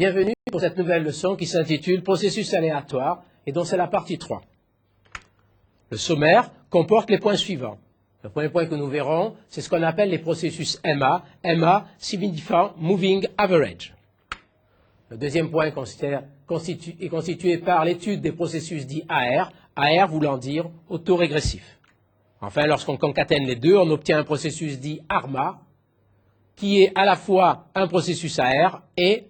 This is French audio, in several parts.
Bienvenue pour cette nouvelle leçon qui s'intitule Processus aléatoire et dont c'est la partie 3. Le sommaire comporte les points suivants. Le premier point que nous verrons, c'est ce qu'on appelle les processus MA. MA signifie Moving Average. Le deuxième point est constitué par l'étude des processus dits AR, AR voulant dire autorégressif. Enfin, lorsqu'on concatène les deux, on obtient un processus dit ARMA, qui est à la fois un processus AR et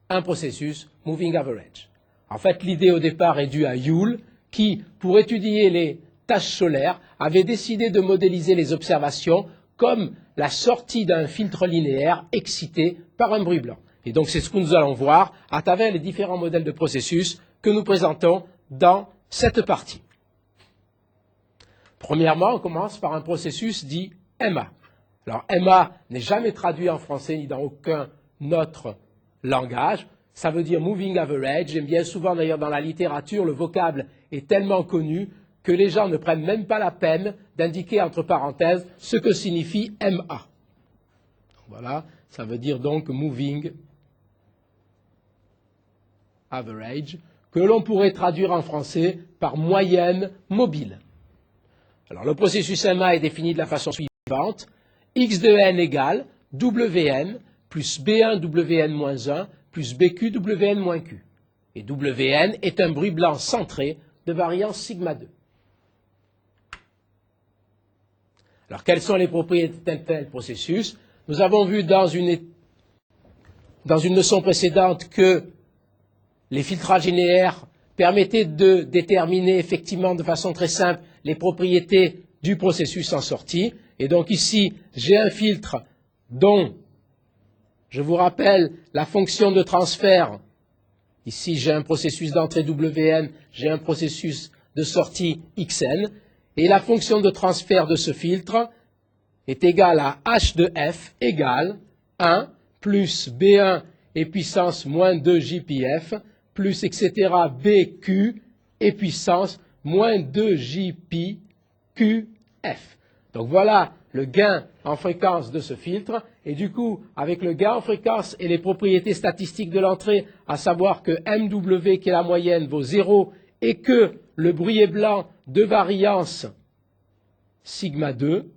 un processus Moving Average. En fait, l'idée au départ est due à Joule, qui, pour étudier les taches solaires, avait décidé de modéliser les observations comme la sortie d'un filtre linéaire excité par un bruit blanc. Et donc, c'est ce que nous allons voir à travers les différents modèles de processus que nous présentons dans cette partie. Premièrement, on commence par un processus dit MA. Alors, MA n'est jamais traduit en français ni dans aucun autre langage. Ça veut dire Moving Average. Et bien souvent, d'ailleurs, dans la littérature, le vocable est tellement connu que les gens ne prennent même pas la peine d'indiquer entre parenthèses ce que signifie MA. Voilà, ça veut dire donc Moving Average, que l'on pourrait traduire en français par moyenne mobile. Alors, le processus MA est défini de la façon suivante. X de n égale Wn plus B1 Wn-1 plus BQ Wn-Q. Et Wn est un bruit blanc centré de variance sigma 2. Alors, quelles sont les propriétés d'un tel processus? Nous avons vu dans une leçon précédente que les filtrages linéaires permettaient de déterminer effectivement de façon très simple les propriétés du processus en sortie. Et donc ici, j'ai un filtre dont, je vous rappelle, la fonction de transfert, ici j'ai un processus d'entrée Wn, j'ai un processus de sortie Xn, et la fonction de transfert de ce filtre est égale à h de f égale 1 plus B1 et puissance moins 2 JPF plus etc. BQ et puissance moins 2 JPQF. Donc voilà le gain en fréquence de ce filtre, et du coup, avec le gain en fréquence et les propriétés statistiques de l'entrée, à savoir que MW, qui est la moyenne, vaut 0, et que le bruit est blanc de variance sigma 2,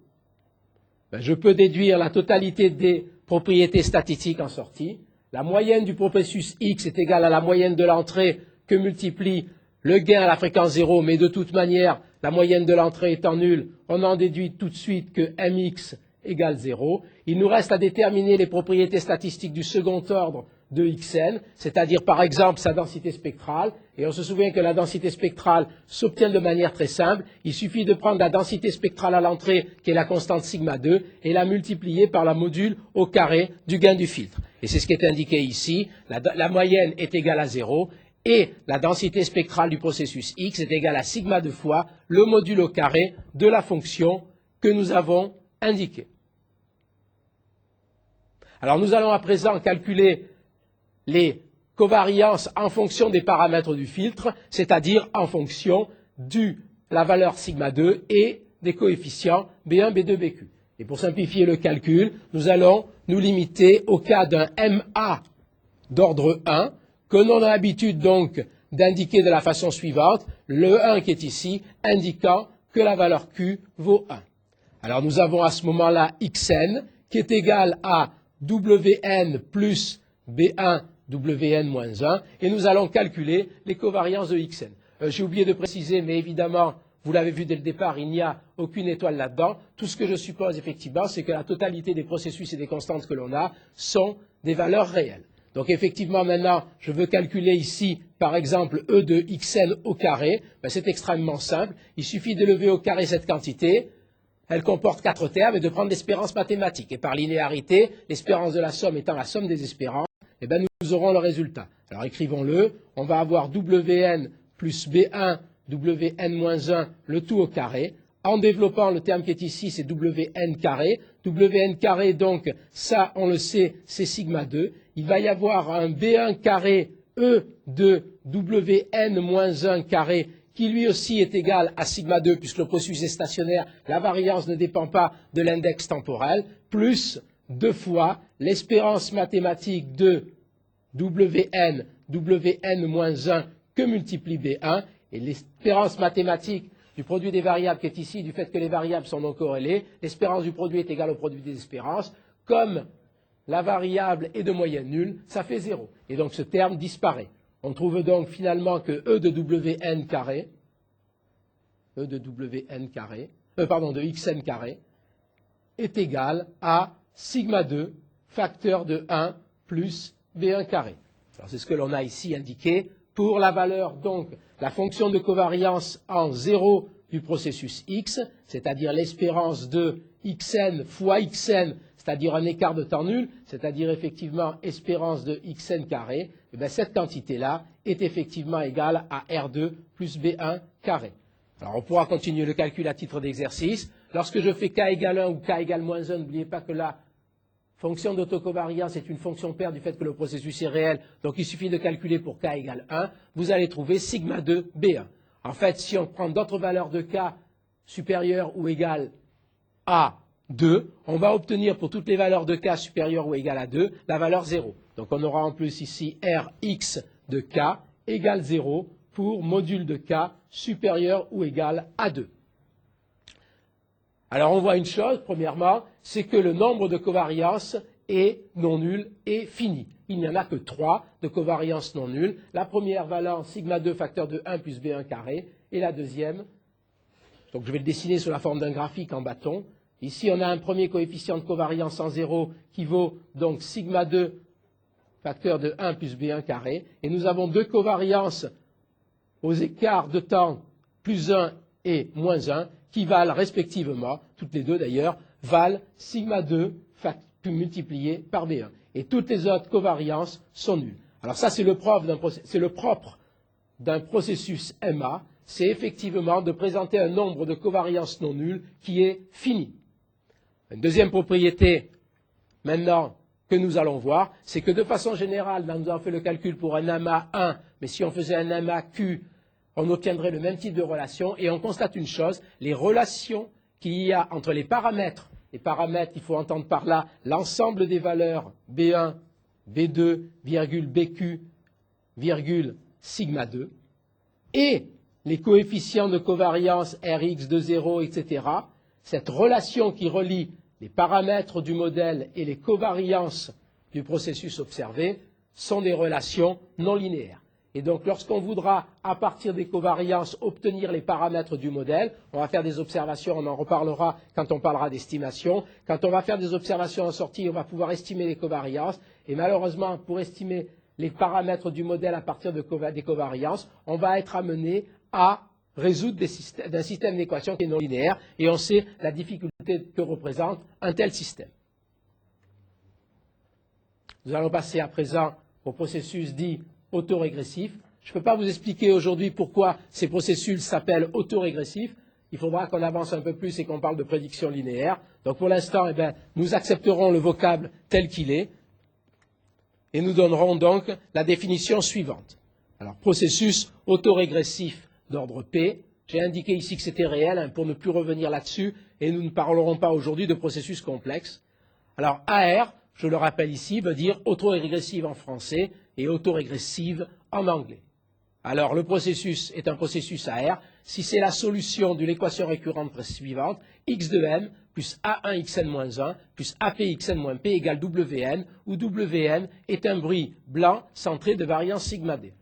ben je peux déduire la totalité des propriétés statistiques en sortie. La moyenne du processus X est égale à la moyenne de l'entrée que multiplie le gain à la fréquence 0, mais de toute manière, la moyenne de l'entrée étant nulle, on en déduit tout de suite que mx égale 0. Il nous reste à déterminer les propriétés statistiques du second ordre de xn, c'est-à-dire par exemple sa densité spectrale. Et on se souvient que la densité spectrale s'obtient de manière très simple. Il suffit de prendre la densité spectrale à l'entrée, qui est la constante sigma 2, et la multiplier par la module au carré du gain du filtre. Et c'est ce qui est indiqué ici. La moyenne est égale à 0. Et la densité spectrale du processus X est égale à sigma 2 fois le module au carré de la fonction que nous avons indiquée. Alors nous allons à présent calculer les covariances en fonction des paramètres du filtre, c'est-à-dire en fonction de la valeur sigma 2 et des coefficients B1, B2, BQ. Et pour simplifier le calcul, nous allons nous limiter au cas d'un MA d'ordre 1, que l'on a l'habitude donc d'indiquer de la façon suivante, le 1 qui est ici, indiquant que la valeur Q vaut 1. Alors nous avons à ce moment-là Xn, qui est égal à Wn plus B1 Wn-1, et nous allons calculer les covariances de Xn. J'ai oublié de préciser, mais évidemment, vous l'avez vu dès le départ, il n'y a aucune étoile là-dedans. Tout ce que je suppose effectivement, c'est que la totalité des processus et des constantes que l'on a sont des valeurs réelles. Donc effectivement, maintenant, je veux calculer ici, par exemple, E de Xn au carré. Ben, c'est extrêmement simple. Il suffit d'élever au carré cette quantité. Elle comporte 4 termes et de prendre l'espérance mathématique. Et par linéarité, l'espérance de la somme étant la somme des espérances, eh ben, nous aurons le résultat. Alors écrivons-le. On va avoir Wn plus B1 Wn-1, le tout au carré. En développant le terme qui est ici, c'est Wn carré. Wn carré, donc, ça, on le sait, c'est sigma 2. Il va y avoir un B1 carré E de Wn-1 carré qui lui aussi est égal à sigma 2 puisque le processus est stationnaire, la variance ne dépend pas de l'index temporel, plus 2 fois l'espérance mathématique de Wn, Wn-1 que multiplie B1, et l'espérance mathématique du produit des variables qui est ici, du fait que les variables sont non corrélées, l'espérance du produit est égale au produit des espérances, comme la variable est de moyenne nulle, ça fait 0. Et donc ce terme disparaît. On trouve donc finalement que E de Wn carré, de Xn carré, est égal à sigma 2 facteur de 1 plus B1 carré. Alors c'est ce que l'on a ici indiqué pour la valeur, donc, la fonction de covariance en 0 du processus X, c'est-à-dire l'espérance de Xn fois Xn, c'est-à-dire un écart de temps nul, c'est-à-dire effectivement espérance de Xn carré, et bien cette quantité-là est effectivement égale à R2 plus B1 carré. Alors on pourra continuer le calcul à titre d'exercice. Lorsque je fais k égale 1 ou k égale moins 1, n'oubliez pas que la fonction d'autocovariance est une fonction paire du fait que le processus est réel, donc il suffit de calculer pour k égale 1, vous allez trouver sigma 2 B1. En fait, si on prend d'autres valeurs de k supérieures ou égales à 2, on va obtenir pour toutes les valeurs de k supérieures ou égales à 2, la valeur 0. Donc on aura en plus ici Rx de k égale 0 pour module de k supérieur ou égal à 2. Alors on voit une chose, premièrement, c'est que le nombre de covariances est non nul et fini. Il n'y en a que 3 de covariances non nulles. La première valant sigma 2 facteur de 1 plus B1 carré, et la deuxième, donc je vais le dessiner sous la forme d'un graphique en bâton. Ici on a un premier coefficient de covariance en 0 qui vaut donc sigma 2 facteur de 1 plus B1 carré, et nous avons deux covariances aux écarts de temps plus 1 et moins 1 qui valent respectivement, toutes les deux d'ailleurs, valent sigma 2 multiplié par B1. Et toutes les autres covariances sont nulles. Alors ça c'est le propre d'un processus MA, c'est effectivement de présenter un nombre de covariances non nulles qui est fini. Une deuxième propriété maintenant que nous allons voir, c'est que de façon générale, là nous avons fait le calcul pour un amas 1, mais si on faisait un amas Q, on obtiendrait le même type de relation, et on constate une chose, les relations qu'il y a entre les paramètres, il faut entendre par là l'ensemble des valeurs B1, B2, BQ, sigma 2, et les coefficients de covariance Rx de 0, etc., cette relation qui relie les paramètres du modèle et les covariances du processus observé sont des relations non linéaires. Et donc, lorsqu'on voudra, à partir des covariances, obtenir les paramètres du modèle, on va faire des observations, on en reparlera quand on parlera d'estimation. Quand on va faire des observations en sortie, on va pouvoir estimer les covariances. Et malheureusement, pour estimer les paramètres du modèle à partir des covariances, on va être amené à résoudre d'un système d'équations qui est non linéaire. Et on sait la difficulté que représente un tel système. Nous allons passer à présent au processus dit autorégressif. Je ne peux pas vous expliquer aujourd'hui pourquoi ces processus s'appellent autorégressifs. Il faudra qu'on avance un peu plus et qu'on parle de prédiction linéaire. Donc pour l'instant, nous accepterons le vocable tel qu'il est et nous donnerons donc la définition suivante. Alors, processus autorégressif d'ordre P. J'ai indiqué ici que c'était réel pour ne plus revenir là-dessus et nous ne parlerons pas aujourd'hui de processus complexes. Alors AR, je le rappelle ici, veut dire autorégressive en français et autorégressive en anglais. Alors le processus est un processus AR si c'est la solution de l'équation récurrente suivante, x de n plus a1 xn-1 plus ap xn-p égale wn, où wn est un bruit blanc centré de variance sigma d.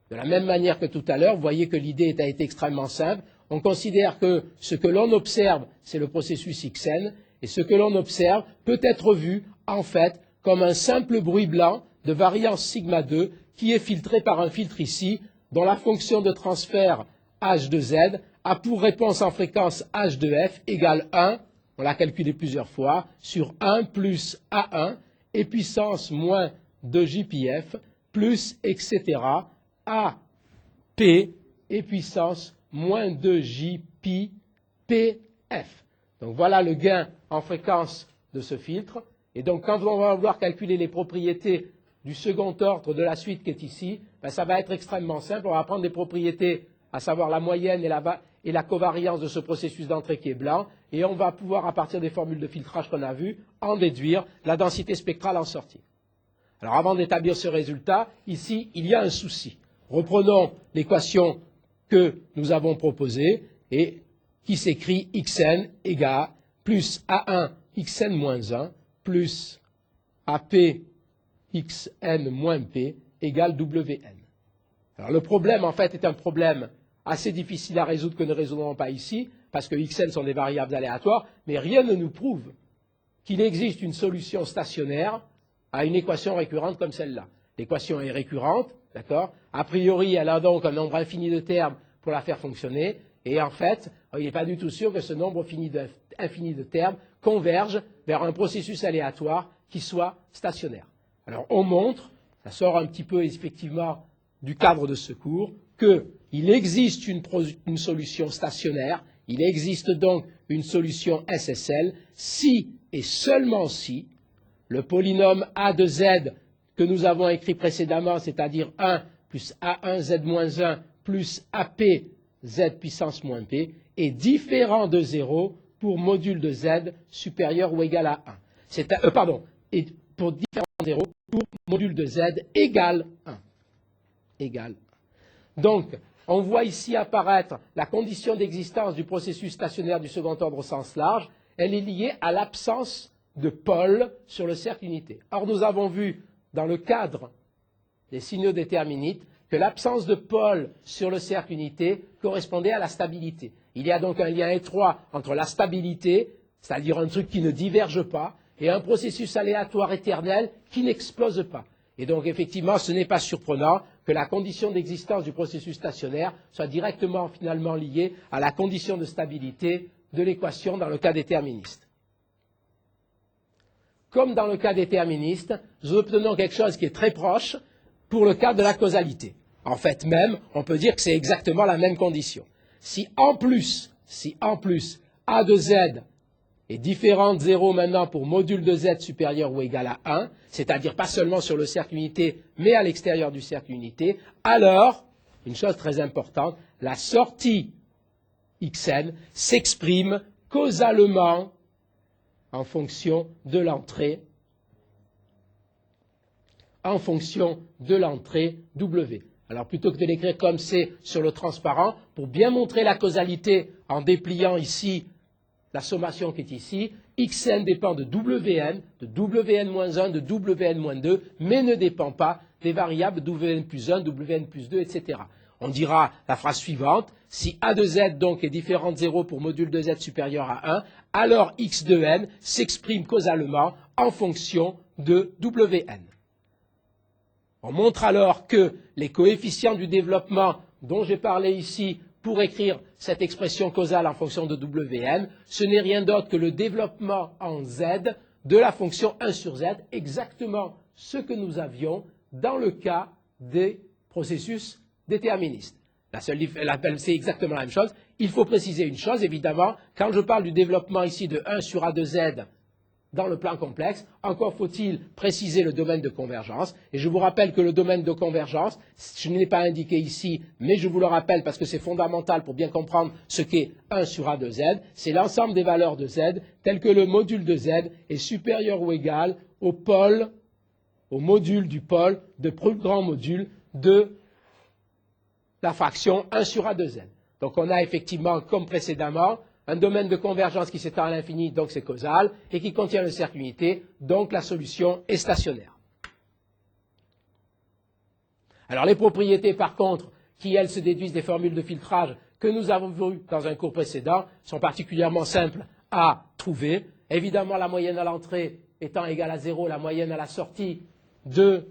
De la même manière que tout à l'heure, vous voyez que l'idée a été extrêmement simple. On considère que ce que l'on observe, c'est le processus xn, et ce que l'on observe peut être vu, en fait, comme un simple bruit blanc de variance sigma 2 qui est filtré par un filtre ici, dont la fonction de transfert h de z a pour réponse en fréquence h de f égale 1, on l'a calculé plusieurs fois, sur 1 plus a1 et puissance moins 2jpf plus etc. a p et puissance moins 2jpf. Donc voilà le gain en fréquence de ce filtre. Et donc quand on va vouloir calculer les propriétés du second ordre de la suite qui est ici, ça va être extrêmement simple. On va prendre des propriétés, à savoir la moyenne et la covariance de ce processus d'entrée qui est blanc, et on va pouvoir, à partir des formules de filtrage qu'on a vues, en déduire la densité spectrale en sortie. Alors avant d'établir ce résultat, ici, il y a un souci. Reprenons l'équation que nous avons proposée et qui s'écrit xn égale plus A1 xn moins 1 plus AP xn moins P égale Wn. Alors le problème, en fait, est un problème assez difficile à résoudre que nous ne résoudrons pas ici, parce que xn sont des variables aléatoires, mais rien ne nous prouve qu'il existe une solution stationnaire à une équation récurrente comme celle-là. L'équation est récurrente, d'accord? A priori, elle a donc un nombre infini de termes pour la faire fonctionner, et en fait, il n'est pas du tout sûr que ce nombre infini de termes converge vers un processus aléatoire qui soit stationnaire. Alors on montre, ça sort un petit peu effectivement du cadre de ce cours, qu'il existe une solution stationnaire, il existe donc une solution SSL si et seulement si le polynôme A de Z que nous avons écrit précédemment, c'est-à-dire 1 plus A1Z moins 1 plus AP Z puissance moins P, est différent de 0 pour module de Z supérieur ou égal à 1. Et pour différent de 0 pour module de Z égale 1. Égale 1. Donc, on voit ici apparaître la condition d'existence du processus stationnaire du second ordre au sens large. Elle est liée à l'absence de pôle sur le cercle unité. Or, nous avons vu dans le cadre des signaux déterministes que l'absence de pôle sur le cercle unité correspondait à la stabilité. Il y a donc un lien étroit entre la stabilité, c'est-à-dire un truc qui ne diverge pas, et un processus aléatoire éternel qui n'explose pas. Et donc, effectivement, ce n'est pas surprenant que la condition d'existence du processus stationnaire soit directement, finalement, liée à la condition de stabilité de l'équation dans le cas déterministe. Comme dans le cas déterministe, nous obtenons quelque chose qui est très proche pour le cas de la causalité. En fait, même, on peut dire que c'est exactement la même condition. Si en plus, A de Z est différent de 0 maintenant pour module de Z supérieur ou égal à 1, c'est-à-dire pas seulement sur le cercle unité, mais à l'extérieur du cercle unité, alors, une chose très importante, la sortie xn s'exprime causalement en fonction de l'entrée W. Alors plutôt que de l'écrire comme c'est sur le transparent, pour bien montrer la causalité en dépliant ici la sommation qui est ici, xn dépend de Wn, de Wn-1, de Wn-2, mais ne dépend pas des variables Wn plus 1, Wn plus 2, etc. On dira la phrase suivante, si A de Z donc est différent de 0 pour module de Z supérieur à 1, alors x de n s'exprime causalement en fonction de Wn. On montre alors que les coefficients du développement dont j'ai parlé ici pour écrire cette expression causale en fonction de Wn, ce n'est rien d'autre que le développement en Z de la fonction 1 sur Z, exactement ce que nous avions dans le cas des processus déterministes. C'est exactement la même chose. Il faut préciser une chose, évidemment, quand je parle du développement ici de 1 sur A de Z dans le plan complexe, encore faut-il préciser le domaine de convergence. Et je vous rappelle que le domaine de convergence, je ne l'ai pas indiqué ici, mais je vous le rappelle parce que c'est fondamental pour bien comprendre ce qu'est 1 sur A de Z, c'est l'ensemble des valeurs de Z, tel que le module de Z est supérieur ou égal au pôle, au module du pôle de plus grand module de la fraction 1 sur A de Z. Donc on a effectivement, comme précédemment, un domaine de convergence qui s'étend à l'infini, donc c'est causal, et qui contient le cercle unité, donc la solution est stationnaire. Alors les propriétés, par contre, qui elles se déduisent des formules de filtrage que nous avons vues dans un cours précédent, sont particulièrement simples à trouver. Évidemment, la moyenne à l'entrée étant égale à 0, la moyenne à la sortie du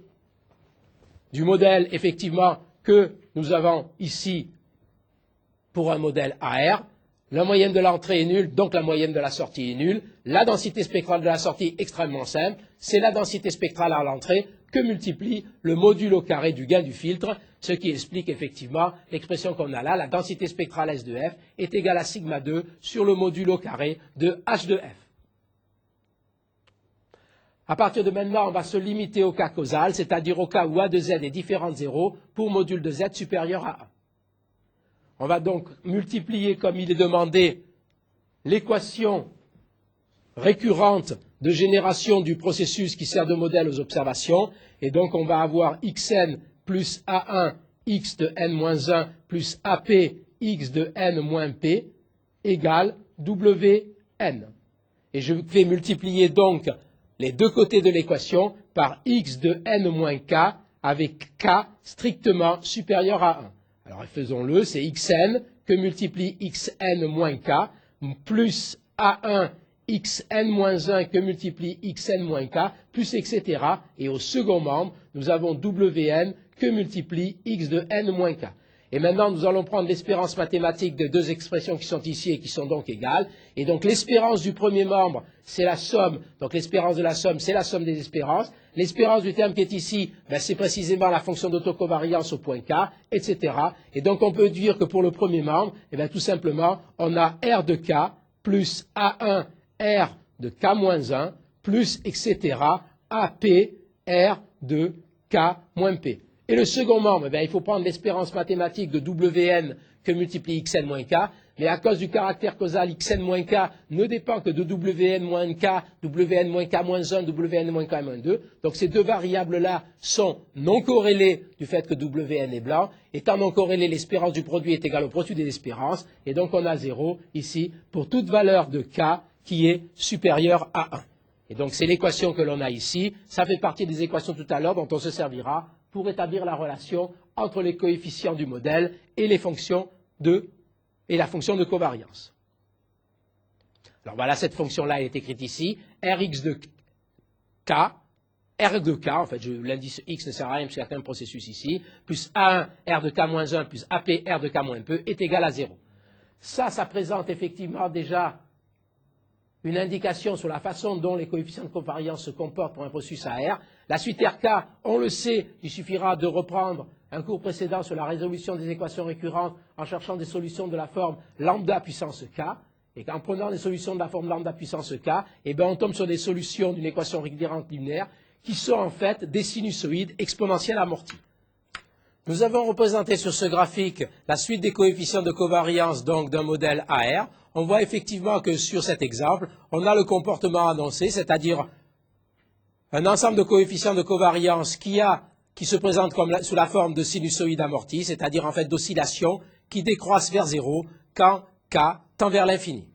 modèle, effectivement, que nous avons ici pour un modèle AR. La moyenne de l'entrée est nulle, donc la moyenne de la sortie est nulle. La densité spectrale de la sortie est extrêmement simple. C'est la densité spectrale à l'entrée que multiplie le module au carré du gain du filtre, ce qui explique effectivement l'expression qu'on a là. La densité spectrale S de F est égale à sigma 2 sur le module au carré de H de F. À partir de maintenant, on va se limiter au cas causal, c'est-à-dire au cas où A de Z est différent de 0 pour module de Z supérieur à 1. On va donc multiplier, comme il est demandé, l'équation récurrente de génération du processus qui sert de modèle aux observations. Et donc, on va avoir xn plus A1 x de n-1 plus AP x de n moins p égale Wn. Et je vais multiplier donc les deux côtés de l'équation par x de n moins k avec k strictement supérieur à 1. Alors faisons-le, c'est xn que multiplie xn moins k plus a1 xn-1 que multiplie xn-k, plus etc. Et au second membre, nous avons wn que multiplie x de n-k. Et maintenant, nous allons prendre l'espérance mathématique des deux expressions qui sont ici et qui sont donc égales. Et donc, l'espérance du premier membre, c'est la somme. Donc, l'espérance de la somme, c'est la somme des espérances. L'espérance du terme qui est ici, ben, c'est précisément la fonction d'autocovariance au point K, etc. Et donc, on peut dire que pour le premier membre, eh bien, tout simplement, on a R de K plus A1 R de K-1 plus, etc. AP R de K moins P. Et le second membre, eh bien, il faut prendre l'espérance mathématique de Wn que multiplie xn moins k, mais à cause du caractère causal xn moins k ne dépend que de Wn moins k, Wn moins k moins 1, Wn moins k moins 2. Donc ces deux variables-là sont non corrélées du fait que Wn est blanc. Étant non corrélées, l'espérance du produit est égale au produit des espérances. Et donc on a 0 ici pour toute valeur de k qui est supérieure à 1. Et donc c'est l'équation que l'on a ici. Ça fait partie des équations tout à l'heure dont on se servira pour établir la relation entre les coefficients du modèle et la fonction de covariance. Alors voilà, cette fonction-là est écrite ici, Rx de K, R de K, en fait l'indice X ne sert à rien parce qu'il y a qu'un processus ici, plus A1 R de K-1 plus AP R de K-P est égal à 0. Ça présente effectivement déjà une indication sur la façon dont les coefficients de covariance se comportent pour un processus AR. La suite RK, on le sait, il suffira de reprendre un cours précédent sur la résolution des équations récurrentes en cherchant des solutions de la forme lambda puissance K. Et qu'en prenant des solutions de la forme lambda puissance K, eh bien on tombe sur des solutions d'une équation récurrente linéaire qui sont en fait des sinusoïdes exponentielles amorties. Nous avons représenté sur ce graphique la suite des coefficients de covariance donc d'un modèle AR. On voit effectivement que sur cet exemple, on a le comportement annoncé, c'est-à-dire un ensemble de coefficients de covariance qui se présente sous la forme de sinusoïdes amortis, c'est-à-dire en fait d'oscillations qui décroissent vers 0 quand K tend vers l'infini.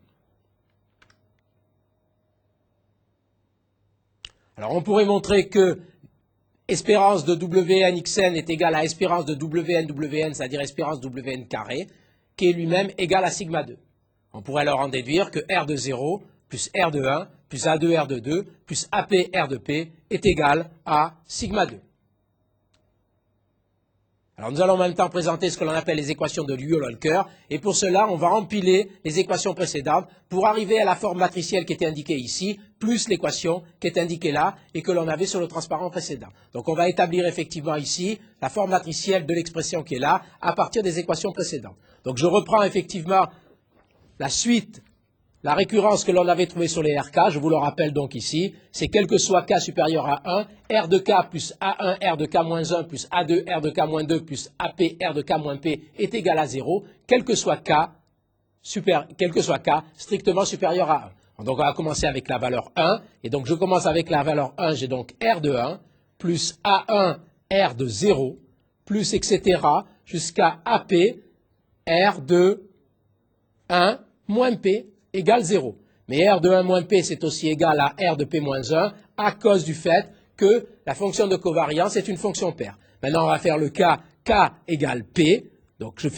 Alors on pourrait montrer que espérance de WNXN est égale à espérance de WNWN, c'est-à-dire espérance WN carré, qui est lui-même égal à sigma 2. On pourrait alors en déduire que R de 0 plus R de 1 plus A2 R de 2 plus AP R de P est égal à sigma 2. Alors nous allons en même temps présenter ce que l'on appelle les équations de Liu-Holker, et pour cela on va empiler les équations précédentes pour arriver à la forme matricielle qui était indiquée ici, plus l'équation qui est indiquée là et que l'on avait sur le transparent précédent. Donc on va établir effectivement ici la forme matricielle de l'expression qui est là à partir des équations précédentes. Donc je reprends effectivement la suite, la récurrence que l'on avait trouvée sur les RK, je vous le rappelle donc ici, c'est quel que soit K supérieur à 1, R de K plus A1 R de K-1 plus A2 R de K-2 plus AP R de K-P est égal à 0, quel que soit K strictement supérieur à 1. Donc on va commencer avec la valeur 1, et donc je commence avec la valeur 1, j'ai donc R de 1 plus A1 R de 0 plus etc. jusqu'à AP R de 1 moins P égale 0. Mais R de 1 moins P, c'est aussi égal à R de P moins 1 à cause du fait que la fonction de covariance est une fonction paire. Maintenant, on va faire le cas K égale P. Donc, je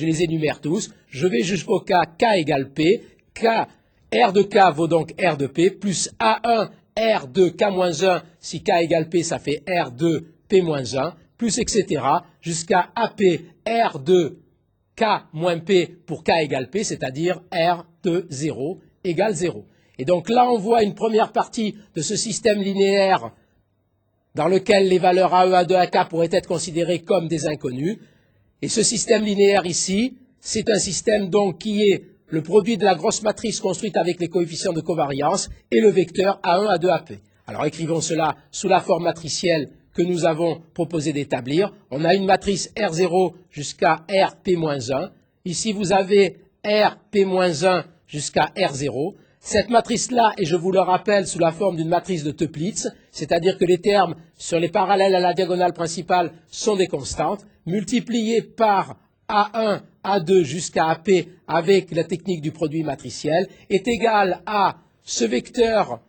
les énumère tous. Je vais jusqu'au cas K égale P. R de K vaut donc R de P plus A1 R de K moins 1. Si K égale P, ça fait R de P moins 1 plus etc. jusqu'à AP R de K moins P pour K égale P, c'est-à-dire R de 0 égale 0. Et donc là, on voit une première partie de ce système linéaire dans lequel les valeurs AE, A2, AK pourraient être considérées comme des inconnus. Et ce système linéaire ici, c'est un système donc qui est le produit de la grosse matrice construite avec les coefficients de covariance et le vecteur A1, A2, AP. Alors écrivons cela sous la forme matricielle que nous avons proposé d'établir. On a une matrice R0 jusqu'à RP-1. Ici, vous avez RP-1 jusqu'à R0. Cette matrice-là est, je vous le rappelle, sous la forme d'une matrice de Toeplitz, c'est-à-dire que les termes sur les parallèles à la diagonale principale sont des constantes, multipliées par A1, A2 jusqu'à AP avec la technique du produit matriciel, est égal à ce vecteur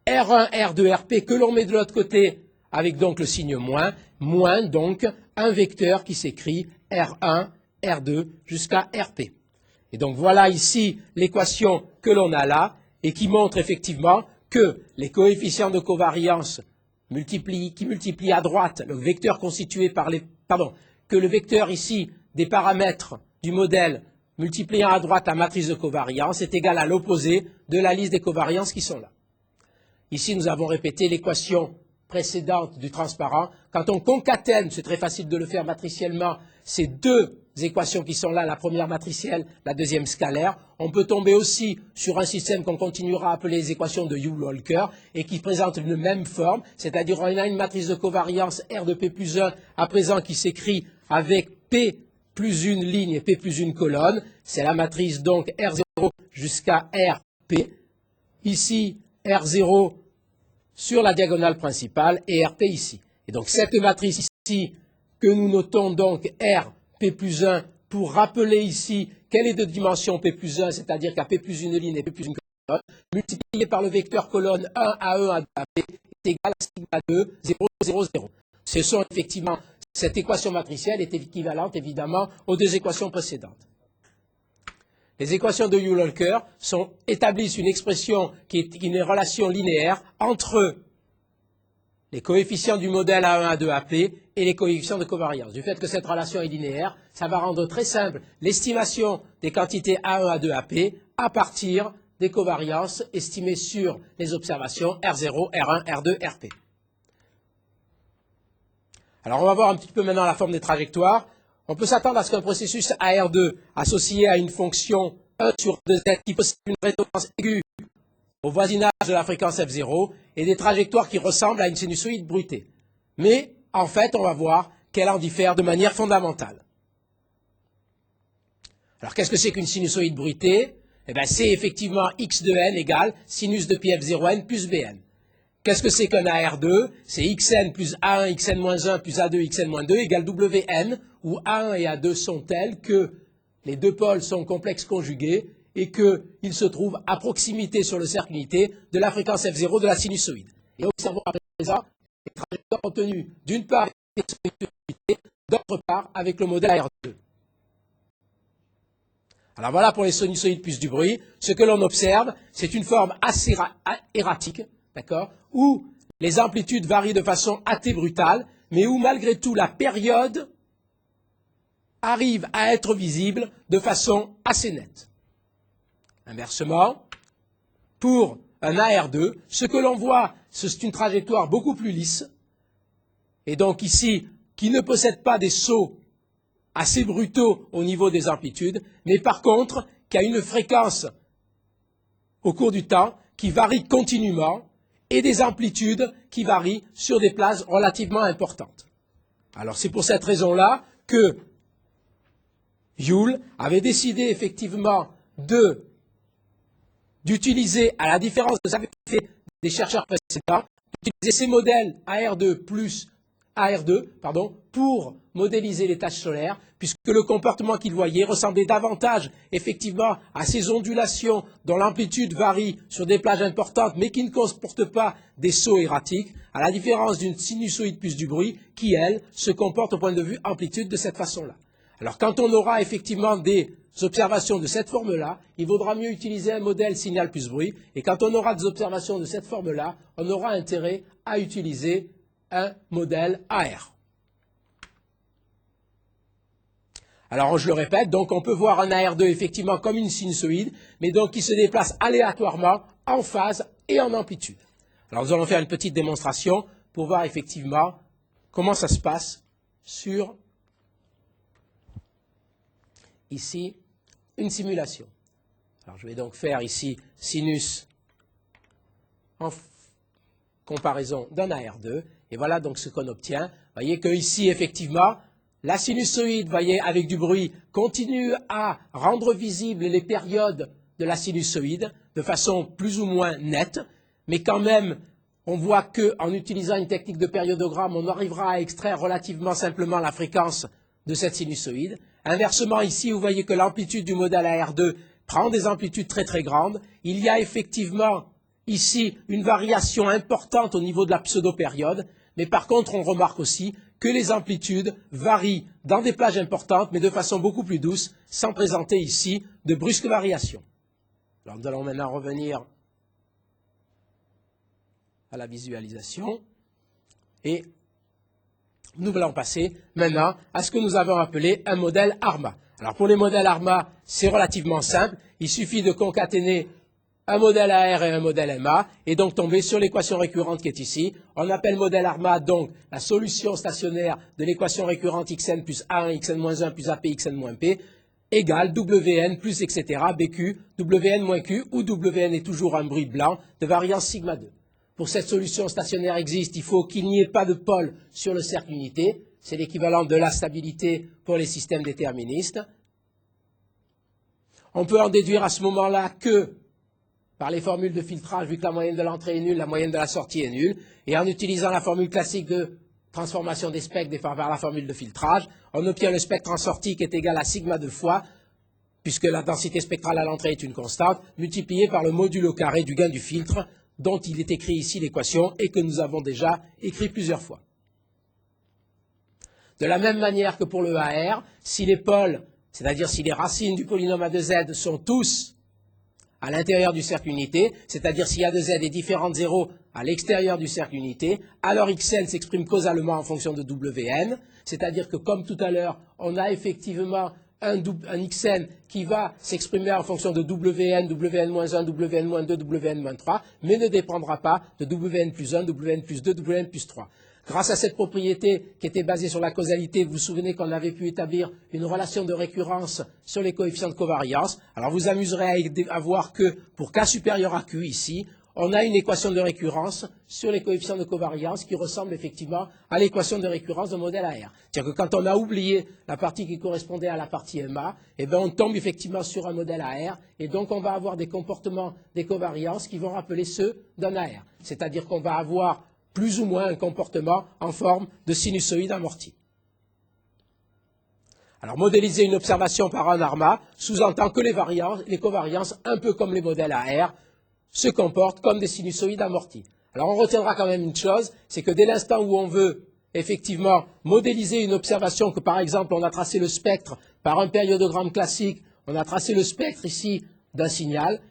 R1, R2, RP que l'on met de l'autre côté avec donc le signe moins, moins donc un vecteur qui s'écrit R1, R2 jusqu'à RP. Et donc voilà ici l'équation que l'on a là et qui montre effectivement que les coefficients de covariance qui multiplient à droite le vecteur constitué par que le vecteur ici des paramètres du modèle multipliant à droite la matrice de covariance est égal à l'opposé de la liste des covariances qui sont là. Ici, nous avons répété l'équation précédente du transparent. Quand on concatène, c'est très facile de le faire matriciellement, ces deux équations qui sont là, la première matricielle, la deuxième scalaire, on peut tomber aussi sur un système qu'on continuera à appeler les équations de Joule-Walker et qui présente une même forme, c'est-à-dire on a une matrice de covariance R de P plus 1 à présent qui s'écrit avec P plus une ligne et P plus une colonne. C'est la matrice donc R0 jusqu'à RP. Ici, R0 sur la diagonale principale et RP ici. Et donc cette matrice ici que nous notons donc R P plus 1 pour rappeler ici quelle est de dimension P plus 1, c'est-à-dire qu'à P plus une ligne et P plus une colonne, multiplié par le vecteur colonne 1 A1 A2 AP est égal à sigma 2, 0, 0, 0. Ce sont effectivement, cette équation matricielle est équivalente évidemment aux deux équations précédentes. Les équations de Joule-Walker établissent une expression qui est une relation linéaire entre les coefficients du modèle A1, A2, AP et les coefficients de covariance. Du fait que cette relation est linéaire, ça va rendre très simple l'estimation des quantités A1, A2, AP à partir des covariances estimées sur les observations R0, R1, R2, RP. Alors on va voir un petit peu maintenant la forme des trajectoires. On peut s'attendre à ce qu'un processus AR2 associé à une fonction 1 sur 2z qui possède une résonance aiguë au voisinage de la fréquence F0 ait des trajectoires qui ressemblent à une sinusoïde bruitée. Mais en fait, on va voir qu'elle en diffère de manière fondamentale. Alors qu'est-ce que c'est qu'une sinusoïde bruitée? Eh bien, c'est effectivement x de n égale sinus de pi f0n plus bn. Qu'est-ce que c'est qu'un AR2? C'est xn plus A1 xn-1 plus A2 xn-2 égale Wn, où A1 et A2 sont tels que les deux pôles sont complexes conjugués et qu'ils se trouvent à proximité sur le cercle unité de la fréquence F0 de la sinusoïde. Et observons à présent les trajectoires obtenues d'une part avec les sinusoïdes, d'autre part avec le modèle AR2. Alors voilà pour les sinusoïdes plus du bruit. Ce que l'on observe, c'est une forme assez erratique, d'accord, où les amplitudes varient de façon assez brutale, mais où malgré tout la période arrive à être visible de façon assez nette. Inversement, pour un AR2, ce que l'on voit, c'est une trajectoire beaucoup plus lisse, et donc ici, qui ne possède pas des sauts assez brutaux au niveau des amplitudes, mais par contre, qui a une fréquence au cours du temps qui varie continuellement, et des amplitudes qui varient sur des plages relativement importantes. Alors c'est pour cette raison-là que Joule avait décidé effectivement d'utiliser, à la différence de ce qu'avaient fait des chercheurs précédents, d'utiliser ces modèles AR2 plus AR2 pour modéliser les taches solaires, puisque le comportement qu'ils voyaient ressemblait davantage effectivement à ces ondulations dont l'amplitude varie sur des plages importantes, mais qui ne comportent pas des sauts erratiques, à la différence d'une sinusoïde plus du bruit, qui, elle, se comporte au point de vue amplitude de cette façon-là. Alors quand on aura effectivement des observations de cette forme-là, il vaudra mieux utiliser un modèle signal plus bruit, et quand on aura des observations de cette forme-là, on aura intérêt à utiliser un modèle AR. Alors je le répète, donc on peut voir un AR2 effectivement comme une sinusoïde, mais donc qui se déplace aléatoirement en phase et en amplitude. Alors nous allons faire une petite démonstration pour voir effectivement comment ça se passe sur, ici, une simulation. Alors je vais donc faire ici sinus en comparaison d'un AR2, et voilà donc ce qu'on obtient. Vous voyez que ici, effectivement, la sinusoïde, voyez, avec du bruit, continue à rendre visibles les périodes de la sinusoïde, de façon plus ou moins nette, mais quand même, on voit qu'en utilisant une technique de périodogramme, on arrivera à extraire relativement simplement la fréquence de cette sinusoïde. Inversement, ici, vous voyez que l'amplitude du modèle AR2 prend des amplitudes très très grandes. Il y a effectivement ici une variation importante au niveau de la pseudo-période, mais par contre, on remarque aussi que les amplitudes varient dans des plages importantes, mais de façon beaucoup plus douce, sans présenter ici de brusques variations. Alors nous allons maintenant revenir à la visualisation et nous allons passer maintenant à ce que nous avons appelé un modèle ARMA. Alors pour les modèles ARMA, c'est relativement simple. Il suffit de concaténer un modèle AR et un modèle MA et donc tomber sur l'équation récurrente qui est ici. On appelle modèle ARMA donc la solution stationnaire de l'équation récurrente xn plus a1 xn-1 plus ap xn-p égale wn plus etc. bq wn-q où wn est toujours un bruit blanc de variance sigma 2. Pour cette solution stationnaire existe, il faut qu'il n'y ait pas de pôle sur le cercle unité. C'est l'équivalent de la stabilité pour les systèmes déterministes. On peut en déduire à ce moment-là que par les formules de filtrage, vu que la moyenne de l'entrée est nulle, la moyenne de la sortie est nulle, et en utilisant la formule classique de transformation des spectres vers la formule de filtrage, on obtient le spectre en sortie qui est égal à sigma 2 fois, puisque la densité spectrale à l'entrée est une constante, multipliée par le modulo carré du gain du filtre, dont il est écrit ici l'équation et que nous avons déjà écrit plusieurs fois. De la même manière que pour le AR, si les pôles, c'est-à-dire si les racines du polynôme A2Z sont tous à l'intérieur du cercle unité, c'est-à-dire si A2Z est différent de 0 à l'extérieur du cercle unité, alors Xn s'exprime causalement en fonction de Wn, c'est-à-dire que comme tout à l'heure, on a effectivement un Xn qui va s'exprimer en fonction de Wn, Wn-1, Wn-2, Wn-3, mais ne dépendra pas de Wn plus 1, Wn plus 2, Wn plus 3. Grâce à cette propriété qui était basée sur la causalité, vous vous souvenez qu'on avait pu établir une relation de récurrence sur les coefficients de covariance. Alors vous amuserez à voir que pour K supérieur à Q ici, on a une équation de récurrence sur les coefficients de covariance qui ressemble effectivement à l'équation de récurrence de modèle AR. C'est-à-dire que quand on a oublié la partie qui correspondait à la partie MA, eh bien on tombe effectivement sur un modèle AR et donc on va avoir des comportements des covariances qui vont rappeler ceux d'un AR. C'est-à-dire qu'on va avoir plus ou moins un comportement en forme de sinusoïde amortie. Alors, modéliser une observation par un ARMA sous-entend que les covariances, un peu comme les modèles AR, se comportent comme des sinusoïdes amorties. Alors, on retiendra quand même une chose, c'est que dès l'instant où on veut effectivement modéliser une observation, que par exemple on a tracé le spectre par un périodogramme classique, on a tracé le spectre ici d'un signal,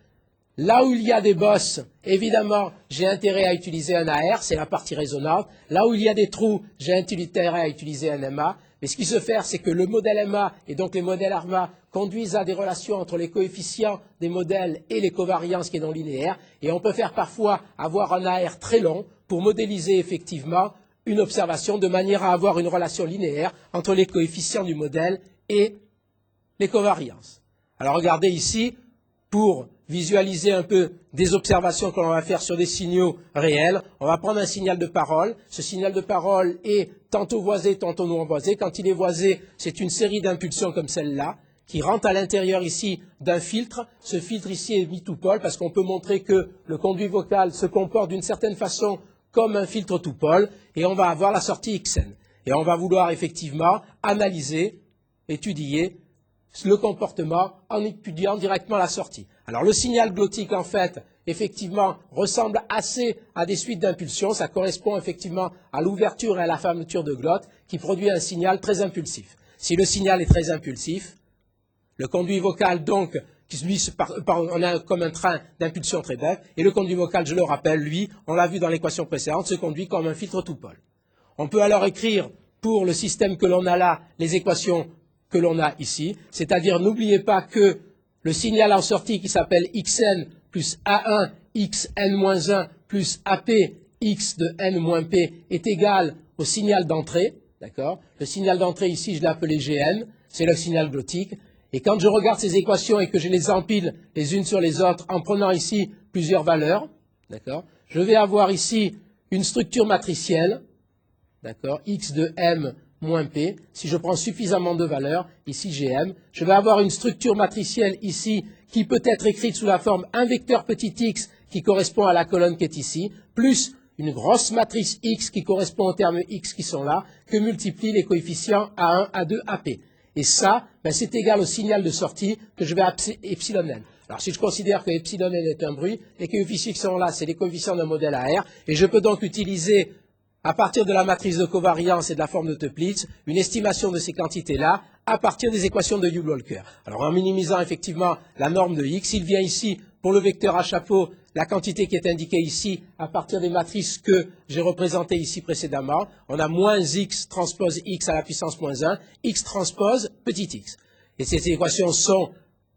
là où il y a des bosses, évidemment, j'ai intérêt à utiliser un AR, c'est la partie résonante. Là où il y a des trous, j'ai intérêt à utiliser un MA. Mais ce qui se fait, c'est que le modèle MA et donc les modèles ARMA conduisent à des relations entre les coefficients des modèles et les covariances qui est non linéaires. Et on peut faire parfois avoir un AR très long pour modéliser effectivement une observation de manière à avoir une relation linéaire entre les coefficients du modèle et les covariances. Alors regardez ici, pour visualiser un peu des observations que l'on va faire sur des signaux réels, on va prendre un signal de parole. Ce signal de parole est tantôt voisé, tantôt non voisé. Quand il est voisé, c'est une série d'impulsions comme celle-là, qui rentre à l'intérieur ici d'un filtre. Ce filtre ici est mis tout pôle parce qu'on peut montrer que le conduit vocal se comporte d'une certaine façon comme un filtre tout pôle, et on va avoir la sortie Xn. Et on va vouloir effectivement analyser, étudier le comportement en étudiant directement la sortie. Alors le signal glottique, en fait, effectivement, ressemble assez à des suites d'impulsions. Ça correspond effectivement à l'ouverture et à la fermeture de glotte qui produit un signal très impulsif. Si le signal est très impulsif, le conduit vocal, donc, on a comme un train d'impulsion très bref, et le conduit vocal, je le rappelle, lui, on l'a vu dans l'équation précédente, se conduit comme un filtre tout pôle. On peut alors écrire, pour le système que l'on a là, les équations que l'on a ici, c'est-à-dire n'oubliez pas que le signal en sortie qui s'appelle Xn plus A1 Xn-1 plus AP X de N-P est égal au signal d'entrée, d'accord? Le signal d'entrée ici, je l'ai appelé Gn, c'est le signal glottique. Et quand je regarde ces équations et que je les empile les unes sur les autres en prenant ici plusieurs valeurs, d'accord? Je vais avoir ici une structure matricielle, d'accord? X de M moins P, si je prends suffisamment de valeurs, ici Gm, je vais avoir une structure matricielle ici qui peut être écrite sous la forme un vecteur petit x qui correspond à la colonne qui est ici, plus une grosse matrice x qui correspond aux termes x qui sont là, que multiplient les coefficients A1, A2, AP. Et ça, ben, c'est égal au signal de sortie que je vais appeler epsilon n. Alors si je considère que epsilon n est un bruit, les coefficients qui sont là, c'est les coefficients d'un modèle AR, et je peux donc utiliser, à partir de la matrice de covariance et de la forme de Toeplitz, une estimation de ces quantités-là à partir des équations de Hughes-Walker. Alors en minimisant effectivement la norme de x, il vient ici, pour le vecteur à chapeau, la quantité qui est indiquée ici à partir des matrices que j'ai représentées ici précédemment. On a moins x transpose x à la puissance moins 1, x transpose petit x. Et ces équations sont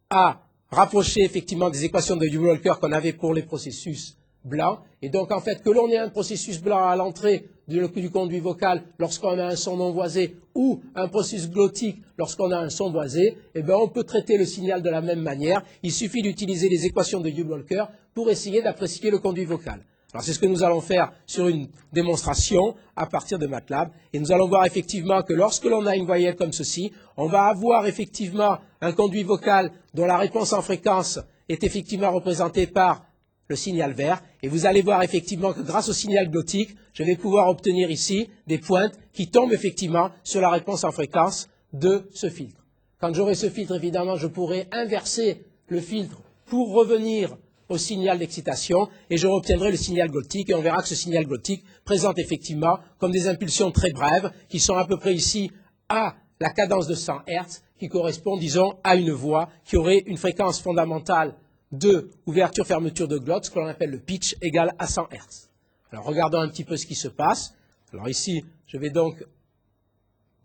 à rapprocher effectivement des équations de Hughes-Walker qu'on avait pour les processus blancs. Et donc en fait, que l'on ait un processus blanc à l'entrée du conduit vocal lorsqu'on a un son non voisé ou un processus glottique lorsqu'on a un son voisé, eh bien on peut traiter le signal de la même manière. Il suffit d'utiliser les équations de Hughes-Walker pour essayer d'apprécier le conduit vocal. Alors c'est ce que nous allons faire sur une démonstration à partir de MATLAB. Et nous allons voir effectivement que lorsque l'on a une voyelle comme ceci, on va avoir effectivement un conduit vocal dont la réponse en fréquence est effectivement représentée par le signal vert, et vous allez voir effectivement que grâce au signal glottique, je vais pouvoir obtenir ici des pointes qui tombent effectivement sur la réponse en fréquence de ce filtre. Quand j'aurai ce filtre, évidemment, je pourrai inverser le filtre pour revenir au signal d'excitation, et je obtiendrai le signal glottique, et on verra que ce signal glottique présente effectivement comme des impulsions très brèves, qui sont à peu près ici à la cadence de 100 Hz, qui correspond, disons, à une voix qui aurait une fréquence fondamentale de ouverture-fermeture de glotte, ce que l'on appelle le pitch, égal à 100 Hz. Alors regardons un petit peu ce qui se passe. Alors ici, je vais donc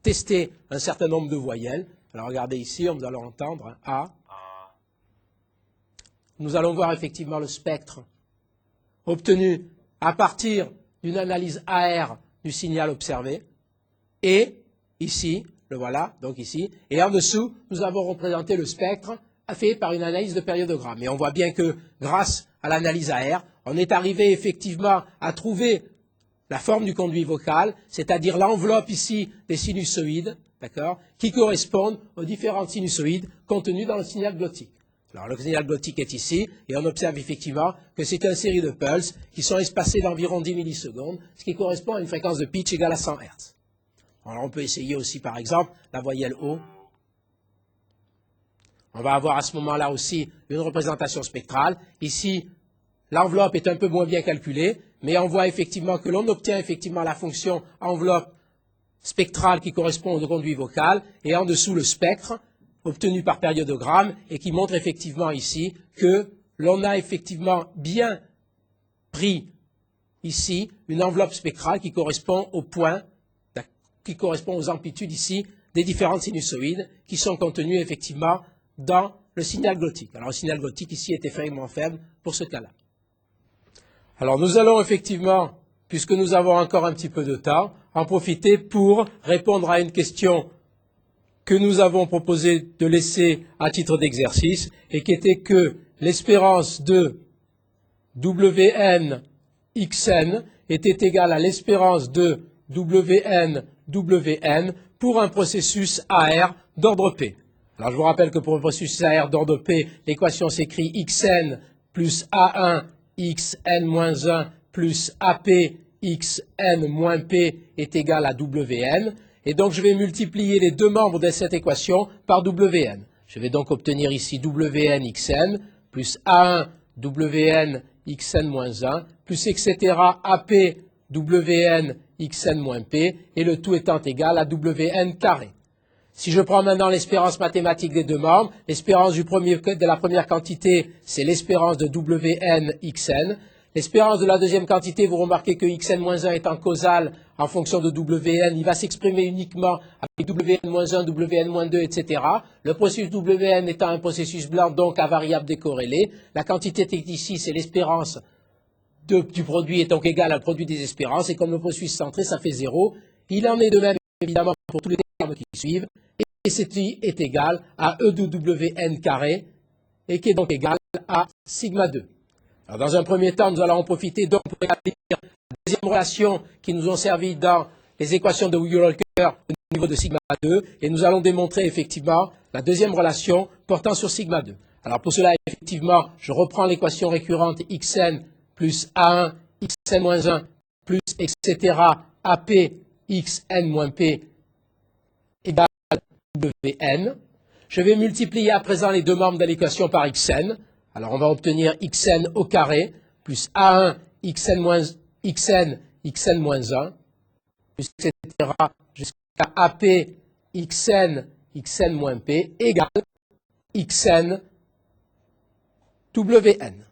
tester un certain nombre de voyelles. Alors regardez ici, nous allons entendre un A. Nous allons voir effectivement le spectre obtenu à partir d'une analyse AR du signal observé. Et ici, le voilà, donc ici. Et en dessous, nous avons représenté le spectre fait par une analyse de périodogramme. Et on voit bien que grâce à l'analyse AR, on est arrivé effectivement à trouver la forme du conduit vocal, c'est-à-dire l'enveloppe ici des sinusoïdes, d'accord, qui correspondent aux différentes sinusoïdes contenues dans le signal glottique. Alors le signal glottique est ici, et on observe effectivement que c'est une série de pulses qui sont espacées d'environ 10 millisecondes, ce qui correspond à une fréquence de pitch égale à 100 Hz. Alors on peut essayer aussi par exemple la voyelle O. On va avoir à ce moment-là aussi une représentation spectrale. Ici, l'enveloppe est un peu moins bien calculée, mais on voit effectivement que l'on obtient effectivement la fonction enveloppe spectrale qui correspond au conduit vocal, et en dessous le spectre obtenu par périodogramme, et qui montre effectivement ici que l'on a effectivement bien pris ici une enveloppe spectrale qui correspond aux points, qui correspond aux amplitudes ici des différentes sinusoïdes qui sont contenues effectivement dans le signal glottique. Alors le signal glottique ici est extrêmement faible pour ce cas-là. Alors nous allons effectivement, puisque nous avons encore un petit peu de temps, en profiter pour répondre à une question que nous avons proposé de laisser à titre d'exercice, et qui était que l'espérance de Wn xn était égale à l'espérance de Wn Wn pour un processus AR d'ordre P. Alors je vous rappelle que pour un processus AR d'ordre P, l'équation s'écrit xn plus A1 xn-1 plus AP xn-p est égal à Wn. Et donc je vais multiplier les deux membres de cette équation par Wn. Je vais donc obtenir ici Wn xn plus A1 Wn xn-1 plus etc. AP Wn xn-p, et le tout étant égal à Wn carré. Si je prends maintenant l'espérance mathématique des deux membres, l'espérance de la première quantité, c'est l'espérance de Wn xn. L'espérance de la deuxième quantité, vous remarquez que xn-1 étant causal en fonction de Wn, il va s'exprimer uniquement avec Wn-1, Wn-2, etc. Le processus Wn étant un processus blanc, donc à variable décorrélée. La quantité qui est ici, c'est l'espérance du produit est donc égale au produit des espérances, et comme le processus centré, ça fait 0. Il en est de même, évidemment, pour tous les termes qui suivent, et ceci est égal à E de Wn carré, et qui est donc égal à sigma 2. Alors, dans un premier temps, nous allons en profiter donc pour établir la deuxième relation qui nous ont servi dans les équations de Hughes-Walker au niveau de sigma 2, et nous allons démontrer effectivement la deuxième relation portant sur sigma 2. Alors pour cela, effectivement, je reprends l'équation récurrente xn plus a1, xn moins 1, plus etc. ap xn moins p égale wn. Je vais multiplier à présent les deux membres de l'équation par xn. Alors on va obtenir xn au carré plus a1 xn moins 1 plus etc. jusqu'à ap xn moins p égale xn wn.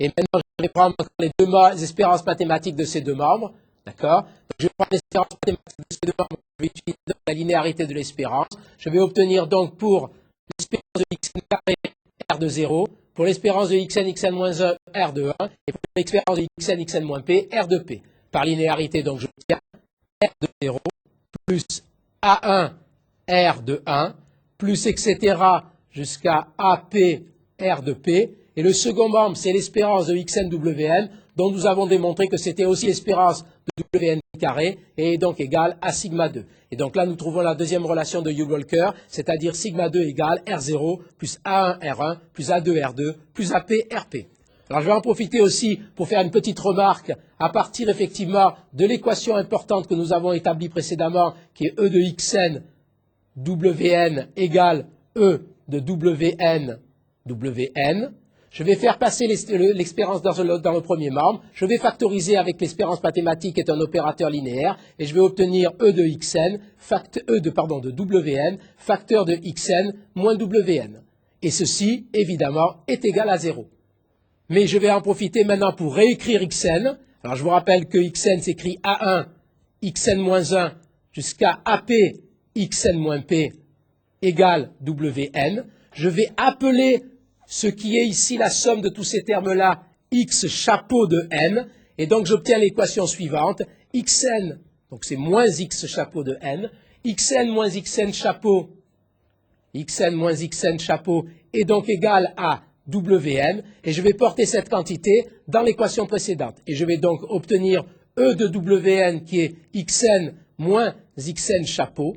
Et maintenant, je vais prendre les deux espérances mathématiques de ces deux membres. D'accord? Donc, je vais prendre l'espérance mathématique de ces deux membres. Je vais utiliser la linéarité de l'espérance. Je vais obtenir donc pour l'espérance de xn carré r de 0, pour l'espérance de xn moins 1 r de 1, et pour l'espérance de xn moins p r de p. Par linéarité, donc, je obtiens r de 0 plus a1 r de 1 plus etc. jusqu'à ap r de p. Et le second membre, c'est l'espérance de xn wn, dont nous avons démontré que c'était aussi l'espérance de wn carré, et est donc égale à sigma 2. Et donc là, nous trouvons la deuxième relation de Hughes-Walker, c'est-à-dire sigma 2 égale R0 plus A1 R1 plus A2 R2 plus AP RP. Alors je vais en profiter aussi pour faire une petite remarque à partir effectivement de l'équation importante que nous avons établie précédemment, qui est E de xn wn égale E de wn. Je vais faire passer l'espérance dans le premier membre. Je vais factoriser avec l'espérance mathématique qui est un opérateur linéaire et je vais obtenir E de xn, de wn, facteur de xn moins wn. Et ceci, évidemment, est égal à 0. Mais je vais en profiter maintenant pour réécrire xn. Alors je vous rappelle que xn s'écrit a1, xn moins 1 jusqu'à ap xn moins p égale wn. Je vais appeler ce qui est ici la somme de tous ces termes-là, x chapeau de n, et donc j'obtiens l'équation suivante, xn, donc c'est moins x chapeau de n, xn moins xn chapeau est donc égal à wn, et je vais porter cette quantité dans l'équation précédente. Et je vais donc obtenir E de wn qui est xn moins xn chapeau,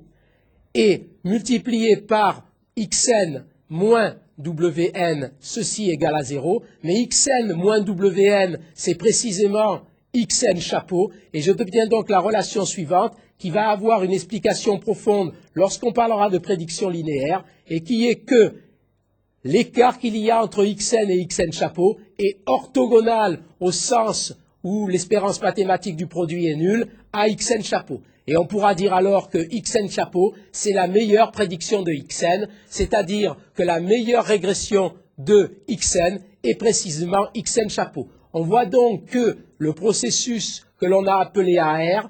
et multiplié par xn moins wn, ceci égale à 0, mais xn moins wn, c'est précisément xn chapeau, et je obtiens donc la relation suivante qui va avoir une explication profonde lorsqu'on parlera de prédiction linéaire, et qui est que l'écart qu'il y a entre xn et xn chapeau est orthogonal au sens où l'espérance mathématique du produit est nulle à xn chapeau. Et on pourra dire alors que xn chapeau, c'est la meilleure prédiction de xn, c'est-à-dire que la meilleure régression de xn est précisément xn chapeau. On voit donc que le processus que l'on a appelé AR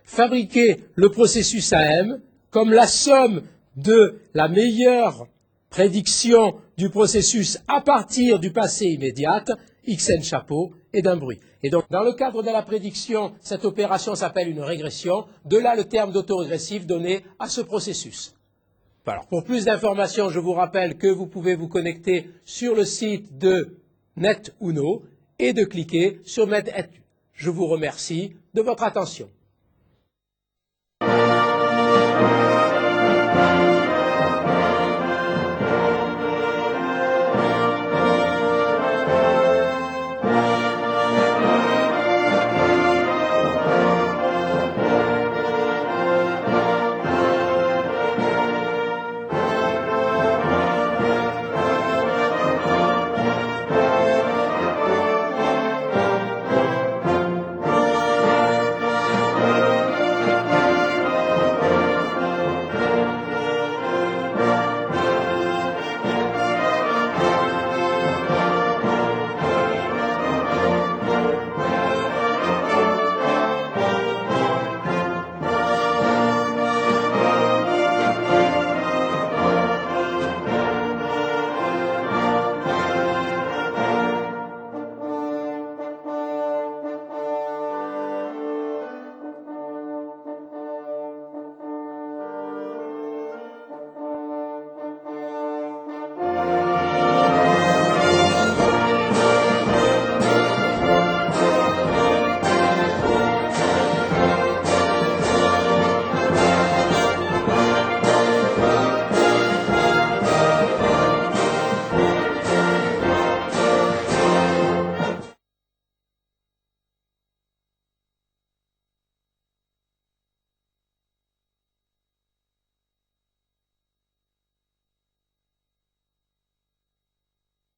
fabriquait le processus AM comme la somme de la meilleure prédiction du processus à partir du passé immédiat, xn chapeau, et d'un bruit. Et donc, dans le cadre de la prédiction, cette opération s'appelle une régression. De là, le terme d'autorégressif donné à ce processus. Alors, pour plus d'informations, je vous rappelle que vous pouvez vous connecter sur le site de NetUno et de cliquer sur MedEdu. Je vous remercie de votre attention.